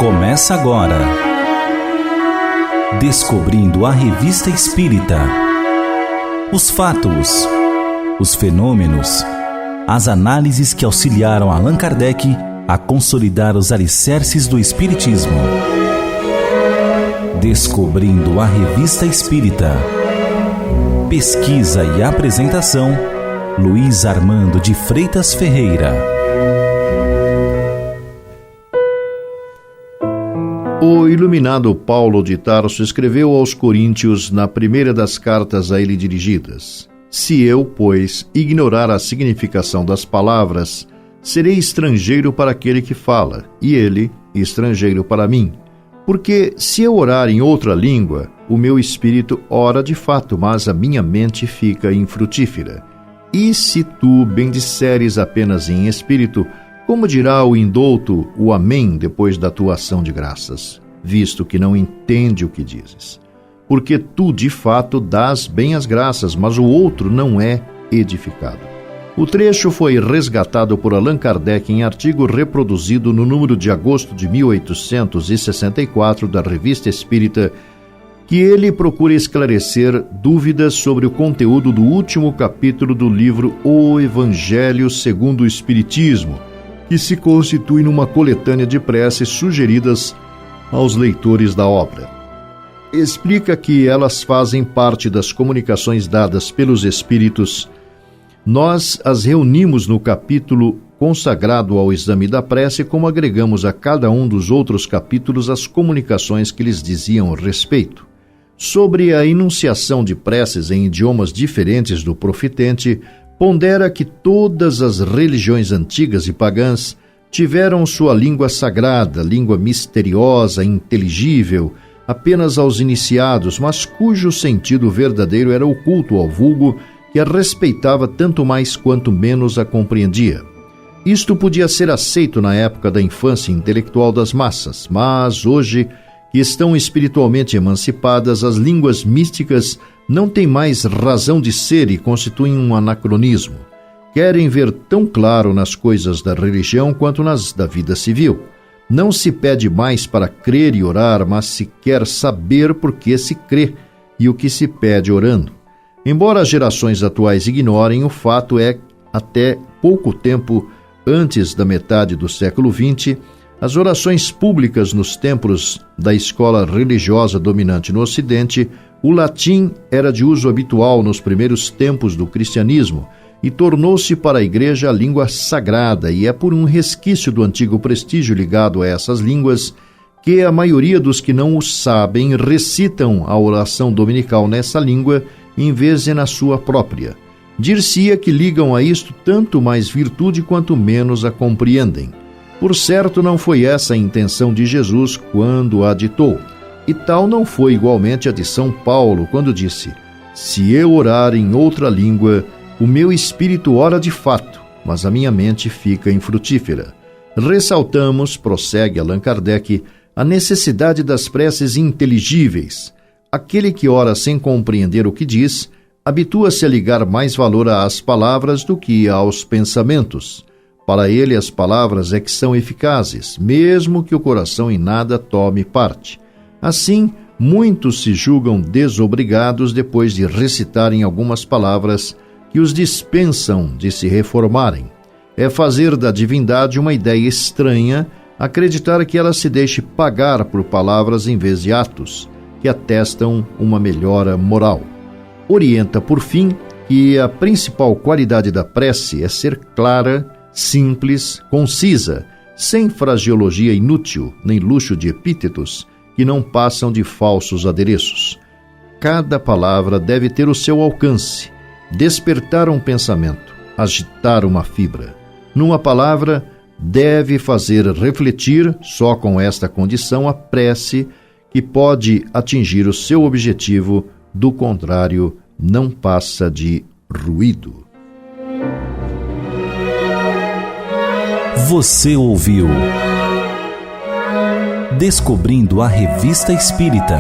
Começa agora Descobrindo a Revista Espírita. Os fatos, os fenômenos, as análises que auxiliaram Allan Kardec a consolidar os alicerces do Espiritismo. Descobrindo a Revista Espírita. Pesquisa e apresentação, Luiz Armando de Freitas Ferreira. O iluminado Paulo de Tarso escreveu aos Coríntios na primeira das cartas a ele dirigidas: Se eu, pois, ignorar a significação das palavras, serei estrangeiro para aquele que fala, e ele, estrangeiro para mim. Porque se eu orar em outra língua, o meu espírito ora de fato, mas a minha mente fica infrutífera. E se tu bendisseres apenas em espírito, como dirá o indouto o amém depois da tua ação de graças, visto que não entende o que dizes? Porque tu, de fato, dás bem as graças, mas o outro não é edificado. O trecho foi resgatado por Allan Kardec em artigo reproduzido no número de agosto de 1864 da Revista Espírita, que ele procura esclarecer dúvidas sobre o conteúdo do último capítulo do livro O Evangelho segundo o Espiritismo, que se constitui numa coletânea de preces sugeridas aos leitores da obra. Explica que elas fazem parte das comunicações dadas pelos Espíritos. Nós as reunimos no capítulo consagrado ao exame da prece, como agregamos a cada um dos outros capítulos as comunicações que lhes diziam respeito. Sobre a enunciação de preces em idiomas diferentes do profitente, pondera que todas as religiões antigas e pagãs tiveram sua língua sagrada, língua misteriosa, inteligível, apenas aos iniciados, mas cujo sentido verdadeiro era oculto ao vulgo, que a respeitava tanto mais quanto menos a compreendia. Isto podia ser aceito na época da infância intelectual das massas, mas hoje, que estão espiritualmente emancipadas, as línguas místicas não têm mais razão de ser e constituem um anacronismo. Querem ver tão claro nas coisas da religião quanto nas da vida civil. Não se pede mais para crer e orar, mas se quer saber por que se crê e o que se pede orando. Embora as gerações atuais ignorem, o fato é que até pouco tempo antes da metade do século XX, as orações públicas nos templos da escola religiosa dominante no Ocidente, o latim era de uso habitual nos primeiros tempos do cristianismo e tornou-se para a Igreja a língua sagrada, e é por um resquício do antigo prestígio ligado a essas línguas que a maioria dos que não o sabem recitam a oração dominical nessa língua em vez de na sua própria. Dir-se-ia que ligam a isto tanto mais virtude quanto menos a compreendem. Por certo, não foi essa a intenção de Jesus quando a ditou. E tal não foi igualmente a de São Paulo, quando disse: Se eu orar em outra língua, o meu espírito ora de fato, mas a minha mente fica infrutífera. Ressaltamos, prossegue Allan Kardec, a necessidade das preces inteligíveis. Aquele que ora sem compreender o que diz, habitua-se a ligar mais valor às palavras do que aos pensamentos. Para ele, as palavras é que são eficazes, mesmo que o coração em nada tome parte. Assim, muitos se julgam desobrigados depois de recitarem algumas palavras que os dispensam de se reformarem. É fazer da divindade uma ideia estranha, acreditar que ela se deixe pagar por palavras em vez de atos, que atestam uma melhora moral. Orienta, por fim, que a principal qualidade da prece é ser clara, simples, concisa, sem fraseologia inútil, nem luxo de epítetos que não passam de falsos adereços. Cada palavra deve ter o seu alcance, despertar um pensamento, agitar uma fibra. Numa palavra, deve fazer refletir, só com esta condição, a prece, que pode atingir o seu objetivo, do contrário, não passa de ruído. Você ouviu Descobrindo a Revista Espírita.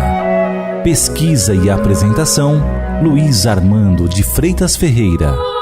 Pesquisa e apresentação, Luiz Armando de Freitas Ferreira.